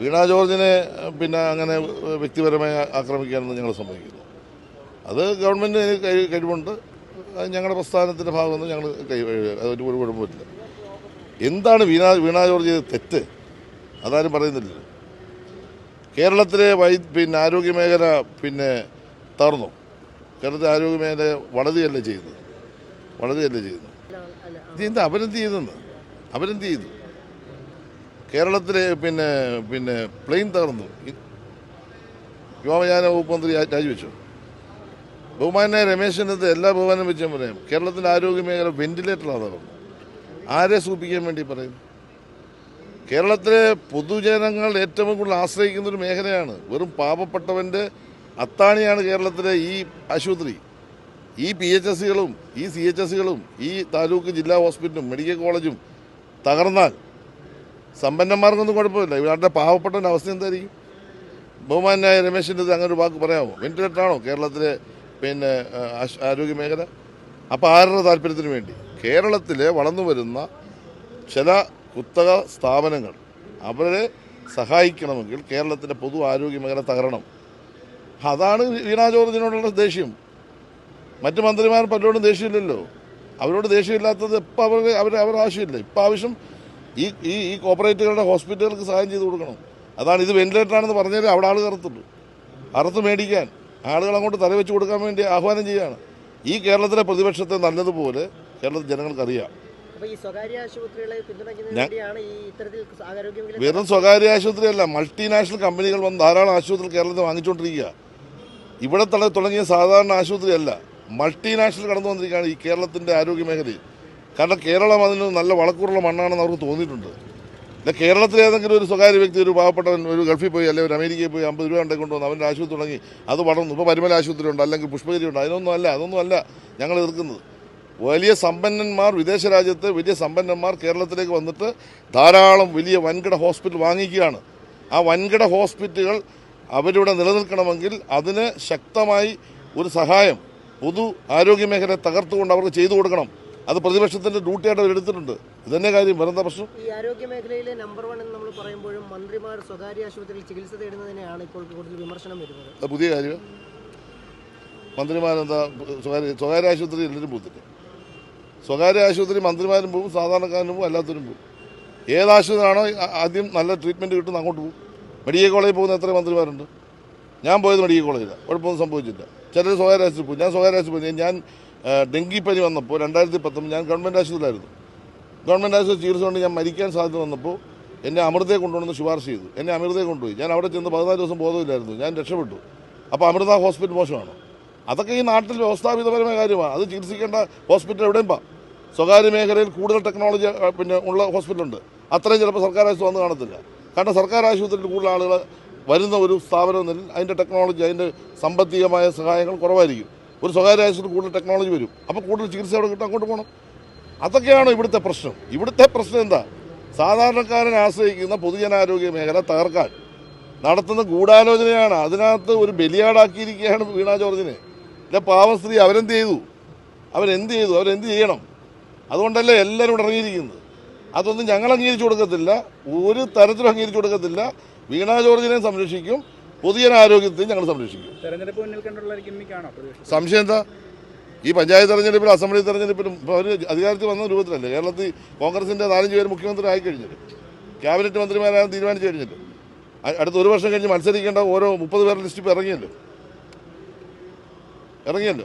വീണ ജോർജിനെ പിന്നെ അങ്ങനെ വ്യക്തിപരമായി ആക്രമിക്കാനൊന്നും ഞങ്ങൾ സമ്മതിക്കുന്നു. അത് ഗവൺമെൻറ്റിന് കഴിവുണ്ട്. അത് ഞങ്ങളുടെ പ്രസ്ഥാനത്തിൻ്റെ ഭാഗമൊന്നും ഞങ്ങൾ അതൊരു കുഴപ്പമില്ല. എന്താണ് വീണ ജോർജ് ചെയ്ത് തെറ്റ്? അതാരും പറയുന്നില്ല. കേരളത്തിലെ പിന്നെ ആരോഗ്യമേഖല പിന്നെ തകർന്നു. കേരളത്തിലെ ആരോഗ്യമേഖല വളരുകയല്ലേ ചെയ്യുന്നത്. ഇതെന്താ അവരെന്ത് ചെയ്തു? കേരളത്തിലെ പിന്നെ പ്ലെയിൻ തകർന്നു. വ്യോമയാന വകുപ്പ് മന്ത്രി രാജിവെച്ചു. ബഹുമാനായ രമേശിനത് എല്ലാ ബഹുമാനം വെച്ചും പറയാം. കേരളത്തിൻ്റെ ആരോഗ്യമേഖല വെന്റിലേറ്ററാണ് തകർന്നു. ആരെ സൂചിപ്പിക്കാൻ വേണ്ടി പറയുന്നു? കേരളത്തിലെ പൊതുജനങ്ങൾ ഏറ്റവും കൂടുതൽ ആശ്രയിക്കുന്നൊരു മേഖലയാണ്. വെറും പാവപ്പെട്ടവൻ്റെ അത്താണിയാണ് കേരളത്തിലെ ഈ ആശുപത്രി. ഈ PHSകളും ഈ CHSകളും ഈ താലൂക്ക് ജില്ലാ ഹോസ്പിറ്റലും മെഡിക്കൽ കോളേജും തകർന്നാൽ സമ്പന്നന്മാർക്കൊന്നും കുഴപ്പമില്ല. ഇവരുടെ പാവപ്പെട്ടവൻ്റെ അവസ്ഥ എന്തായിരിക്കും? ബഹുമാനായ രമേശിൻ്റെ അങ്ങനെ ഒരു വാക്ക് പറയാമോ? വെന്റിലേറ്ററാണോ കേരളത്തിലെ പിന്നെ ആരോഗ്യമേഖല? അപ്പോൾ ആരുടെ താല്പര്യത്തിന് വേണ്ടി? കേരളത്തിലെ വളർന്നു വരുന്ന ചില കുത്തക സ്ഥാപനങ്ങൾ അവരെ സഹായിക്കണമെങ്കിൽ കേരളത്തിൻ്റെ പൊതു ആരോഗ്യമേഖല തകരണം. അതാണ് വീണ ജോർജിനോടുള്ള ദേഷ്യം. മറ്റ് മന്ത്രിമാർ പലരോടും ദേഷ്യമില്ലല്ലോ. അവരോട് ദേഷ്യമില്ലാത്തത് ഇപ്പം അവർ ആവശ്യമില്ല. ഇപ്പം ആവശ്യം ഈ കോപ്പറേറ്റുകളുടെ ഹോസ്പിറ്റലുകൾക്ക് സഹായം ചെയ്ത് കൊടുക്കണം. അതാണ്. ഇത് വെന്റിലേറ്ററാണെന്ന് പറഞ്ഞാൽ അവിടെ ആൾ കറുത്തുള്ളൂ. അറുത്ത് മേടിക്കാൻ ആളുകൾ അങ്ങോട്ട് തലവെച്ച് കൊടുക്കാൻ വേണ്ടി ആഹ്വാനം ചെയ്യുകയാണ്. ഈ കേരളത്തിലെ പ്രതിപക്ഷത്തെ നല്ലതുപോലെ കേരളത്തിലെ ജനങ്ങൾക്കറിയാം. വെറും സ്വകാര്യ ആശുപത്രിയല്ല, മൾട്ടിനാഷണൽ കമ്പനികൾ വന്ന് ധാരാളം ആശുപത്രികൾ കേരളത്തിൽ വാങ്ങിച്ചുകൊണ്ടിരിക്കുക. ഇവിടെ തുടങ്ങിയ സാധാരണ ആശുപത്രിയല്ല, മൾട്ടിനാഷണൽ കടന്നു വന്നിരിക്കുകയാണ് ഈ കേരളത്തിൻ്റെ ആരോഗ്യമേഖലയിൽ. കാരണം കേരളം അതിന് നല്ല വളക്കൂറുള്ള മണ്ണാണെന്ന് അവർക്ക് തോന്നിയിട്ടുണ്ട്. അല്ല, കേരളത്തിലെ ഏതെങ്കിലും ഒരു സ്വകാര്യ വ്യക്തി, ഒരു പാവപ്പെട്ടവൻ ഒരു ഗൾഫിൽ പോയി അല്ലെങ്കിൽ ഒരു അമേരിക്കയിൽ പോയി 50 രൂപ ഉണ്ടെങ്കിൽ കൊണ്ടുവന്ന് അവൻ്റെ ആശുപത്രി തുടങ്ങി അത് വളർന്നു. ഇപ്പോൾ പരിമല ആശുപത്രി ഉണ്ട്, അല്ലെങ്കിൽ പുഷ്പഗിരി ഉണ്ട്. അതൊന്നുമല്ല ഞങ്ങൾ എതിർക്കുന്നത്. വലിയ സമ്പന്നന്മാർ, വിദേശ രാജ്യത്ത് വലിയ സമ്പന്നന്മാർ കേരളത്തിലേക്ക് വന്നിട്ട് ധാരാളം വലിയ വൻകിട ഹോസ്പിറ്റൽ വാങ്ങിക്കുകയാണ്. ആ വൻകിട ഹോസ്പിറ്റലുകൾ അവരിവിടെ നിലനിൽക്കണമെങ്കിൽ അതിന് ശക്തമായി ഒരു സഹായം പൊതു ആരോഗ്യമേഖലയെ തകർത്തുകൊണ്ട് അവർക്ക് ചെയ്തു കൊടുക്കണം. അത് പ്രതിപക്ഷത്തിൻ്റെ ഡ്യൂട്ടിയായിട്ട് അവരെടുത്തിട്ടുണ്ട്. ഇതന്നെ കാര്യം. വേറെന്താ പ്രശ്നം? ഈ ആരോഗ്യ മേഖലയിലെ നമ്പർ 1 എന്ന് നമ്മൾ പറയുമ്പോഴും മന്ത്രിമാർ സ്വകാര്യ ആശുപത്രിയിൽ ചികിത്സ തേടുന്നതിനെയാണ് ഇപ്പോൾ കൂടുതൽ വിമർശനം വരുന്നത്. അത് പുതിയ കാര്യം. മന്ത്രിമാരെന്താ സ്വകാര്യ ആശുപത്രി എല്ലാവരും പോകത്തില്ല. സ്വകാര്യ ആശുപത്രി മന്ത്രിമാരും പോകും, സാധാരണക്കാരനും പോകും, അല്ലാത്തവരും പോകും. ഏതാശുപത്രിയാണോ ആദ്യം നല്ല ട്രീറ്റ്മെൻറ്റ് കിട്ടുന്ന അങ്ങോട്ട് പോകും. മെഡിക്കൽ കോളേജിൽ പോകുന്ന എത്ര മന്ത്രിമാരുണ്ട്? ഞാൻ പോയത് മെഡിക്കൽ കോളേജിലാണ്, കുഴപ്പമൊന്നും സംഭവിച്ചില്ല. ചിലർ സ്വകാര്യ ആശുപത്രി പോകും. ഞാൻ സ്വകാര്യ ആശുപത്രി പോയി. ഞാൻ ഡെങ്കിപ്പനി വന്നപ്പോൾ 2019 ഞാൻ ഗവൺമെൻറ് ആശുപത്രിയിലായിരുന്നു. ഗവൺമെൻറ് ആശുപത്രി ചികിത്സ കൊണ്ട് ഞാൻ മരിക്കാൻ സാധ്യത വന്നപ്പോൾ എന്നെ അമൃതയെ കൊണ്ടുവന്ന് ശുപാർശ ചെയ്തു. എന്നെ അമൃതയെ കൊണ്ടുപോയി. ഞാൻ അവിടെ ചെന്ന് 14 ദിവസം ബോധമില്ലായിരുന്നു. ഞാൻ രക്ഷപ്പെട്ടു. അപ്പോൾ അമൃത ഹോസ്പിറ്റൽ മോശമാണോ? അതൊക്കെ ഈ നാട്ടിൽ വ്യവസ്ഥാപിതപരമായ കാര്യമാണ്. അത് ചികിത്സിക്കേണ്ട ഹോസ്പിറ്റൽ എവിടെയും പാ. സ്വകാര്യ മേഖലയിൽ കൂടുതൽ ടെക്നോളജി ഉള്ള ഹോസ്പിറ്റലുണ്ട്. അത്രയും ചിലപ്പോൾ സർക്കാർ ആശുപത്രി വന്ന് കാണത്തില്ല. കാരണം സർക്കാർ ആശുപത്രിയിൽ കൂടുതൽ ആളുകൾ വരുന്ന ഒരു സ്ഥാപനം എന്നതിൽ അതിൻ്റെ ടെക്നോളജി, അതിൻ്റെ സാമ്പത്തികമായ സഹായങ്ങൾ കുറവായിരിക്കും. ഒരു സ്വകാര്യ ആശുപത്രി കൂടുതൽ ടെക്നോളജി വരും. അപ്പോൾ കൂടുതൽ ചികിത്സ അവിടെ കിട്ടും, അങ്ങോട്ട് പോകണം. അതൊക്കെയാണ് ഇവിടുത്തെ പ്രശ്നം. ഇവിടുത്തെ പ്രശ്നം എന്താ? സാധാരണക്കാരനെ ആശ്രയിക്കുന്ന പൊതുജനാരോഗ്യ മേഖല തകർക്കാൻ നടത്തുന്ന ഗൂഢാലോചനയാണ്. അതിനകത്ത് ഒരു ബലിയാടാക്കിയിരിക്കുകയാണ് വീണ ജോർജിനെ. ഇല്ല, പാവം സ്ത്രീ അവരെന്ത് ചെയ്തു? ചെയ്യണം? അതുകൊണ്ടല്ലേ എല്ലാവരും ഇവിടെ ഇറങ്ങിയിരിക്കുന്നത്. അതൊന്നും ഞങ്ങൾ അംഗീകരിച്ചു കൊടുക്കത്തില്ല, ഒരു തരത്തിലും അംഗീകരിച്ചു കൊടുക്കത്തില്ല. വീണ ജോർജിനെ സംരക്ഷിക്കും, പൊതുജനാരോഗ്യത്തെയും ഞങ്ങൾ സംരക്ഷിക്കും. സംശയം എന്താ? ഈ പഞ്ചായത്ത് തെരഞ്ഞെടുപ്പിലും അസംബ്ലി തെരഞ്ഞെടുപ്പിലും അവർ അധികാരത്തിൽ വന്ന രൂപത്തിലല്ലേ. കേരളത്തിൽ കോൺഗ്രസിൻ്റെ 4-5 പേര് മുഖ്യമന്ത്രി ആയിക്കഴിഞ്ഞിട്ട്, ക്യാബിനറ്റ് മന്ത്രിമാരാണ് തീരുമാനിച്ചു കഴിഞ്ഞിട്ട്, അടുത്ത 1 വർഷം കഴിഞ്ഞ് മത്സരിക്കേണ്ട ഓരോ 30 പേരുടെ ലിസ്റ്റ് ഇപ്പോൾ ഇറങ്ങിയല്ലോ.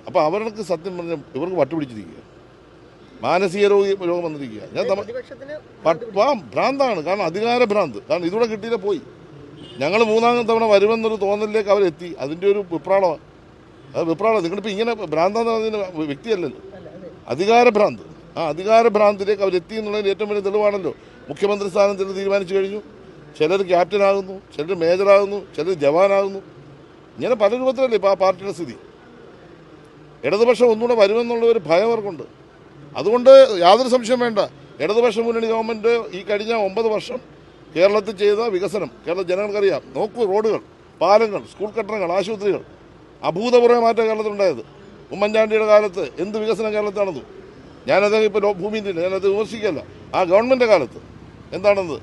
അപ്പോൾ അവർക്ക് സത്യം പറഞ്ഞാൽ ഇവർക്ക് വട്ടുപിടിച്ചിരിക്കുക, മാനസിക രോഗം വന്നിരിക്കുക. ഭ്രാന്താണ്. കാരണം അധികാര ഭ്രാന്ത്. കാരണം ഇതിലൂടെ കിട്ടിയില്ല പോയി. ഞങ്ങൾ 3-ാം തവണ വരുമെന്നൊരു തോന്നലിലേക്ക് അവരെത്തി. അതിൻ്റെ ഒരു വിപ്രാളമാണ്. അത് വിപ്രാളം. നിങ്ങളിപ്പോൾ ഇങ്ങനെ ഭ്രാന്താന്ന് പറഞ്ഞ വ്യക്തിയല്ലല്ലോ, അധികാരഭ്രാന്ത്. ആ അധികാരഭ്രാന്തിലേക്ക് അവരെത്തി എന്നുള്ളതിന് ഏറ്റവും വലിയ തെളിവാണല്ലോ. മുഖ്യമന്ത്രി സ്ഥാനം ചിലർ തീരുമാനിച്ചു കഴിഞ്ഞു, ചിലർ ക്യാപ്റ്റനാകുന്നു, ചിലർ മേജറാകുന്നു, ചിലർ ജവാനാകുന്നു. ഇങ്ങനെ പല രൂപത്തിലല്ലേ ഇപ്പോൾ ആ പാർട്ടിയുടെ സ്ഥിതി. ഇടതുപക്ഷം ഒന്നുകൂടെ വരുമെന്നുള്ള ഒരു ഭയം അവർക്കുണ്ട്. അതുകൊണ്ട് യാതൊരു സംശയം വേണ്ട, ഇടതുപക്ഷ മുന്നണി ഗവൺമെൻറ് ഈ കഴിഞ്ഞ 9 വർഷം കേരളത്തിൽ ചെയ്ത വികസനം കേരള ജനങ്ങൾക്കറിയാം. നോക്കൂ, റോഡുകൾ, പാലങ്ങൾ, സ്കൂൾ കെട്ടിടങ്ങൾ, ആശുപത്രികൾ, അഭൂതപൂർവ്വ മാറ്റം കേരളത്തിലുണ്ടായത്. ഉമ്മൻചാണ്ടിയുടെ കാലത്ത് എന്ത് വികസനം കേരളത്തിൽ നടന്നു? ഞാനത് ഇപ്പോൾ ഭൂമിയിൽ ഞാനത് വിമർശിക്കുകയല്ല. ആ ഗവൺമെൻറ് കാലത്ത് എന്താണെന്ന്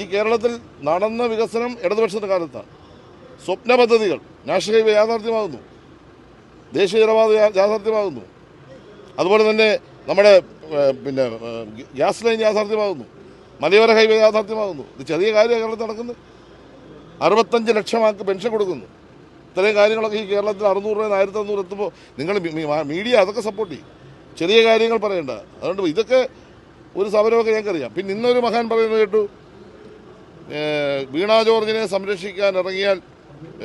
ഈ കേരളത്തിൽ നടന്ന വികസനം ഇടതുപക്ഷത്തിൻ്റെ കാലത്താണ്. സ്വപ്ന പദ്ധതികൾ, നാഷണൽ ഹൈവേ യാഥാർത്ഥ്യമാകുന്നു, ദേശീയപാത യാഥാർത്ഥ്യമാകുന്നു, അതുപോലെ തന്നെ നമ്മുടെ ഗ്യാസ് ലൈൻ യാഥാർത്ഥ്യമാകുന്നു, മലയോര ഹൈവേ യാഥാർത്ഥ്യമാകുന്നു. ഇത് ചെറിയ കാര്യമാണ് കേരളത്തിൽ നടക്കുന്നത്. 65 ലക്ഷം ആൾക്ക് പെൻഷൻ കൊടുക്കുന്നു. ഇത്രയും കാര്യങ്ങളൊക്കെ ഈ കേരളത്തിൽ 600 രൂപ 1500 എത്തുമ്പോൾ നിങ്ങൾ മീഡിയ അതൊക്കെ സപ്പോർട്ട് ചെയ്യും. ചെറിയ കാര്യങ്ങൾ പറയണ്ട. അതുകൊണ്ട് ഇതൊക്കെ ഒരു സമരമൊക്കെ ഞങ്ങൾക്കറിയാം. പിന്നെ ഇന്നൊരു മഹാൻ പറയുന്നത് കേട്ടു, വീണ ജോർജിനെ സംരക്ഷിക്കാൻ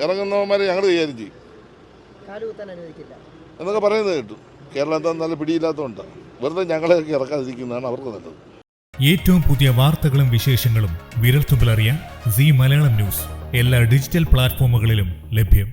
ഇറങ്ങുന്നവന്മാരെ ഞങ്ങൾ കൈകാര്യം ചെയ്യും എന്നൊക്കെ പറയുന്നത് കേട്ടു. കേരളം എന്താ നല്ല പിടിയില്ലാത്തതുകൊണ്ടാണ്. വെറുതെ ഞങ്ങളെയൊക്കെ ഇറക്കാതിരിക്കുന്നതാണ് അവർക്ക് നല്ലത്. ഏറ്റവും പുതിയ വാർത്തകളും വിശേഷങ്ങളും വിരൽത്തുമ്പിലറിയാൻ സീ മലയാളം ന്യൂസ് എല്ലാ ഡിജിറ്റൽ പ്ലാറ്റ്ഫോമുകളിലും ലഭ്യം.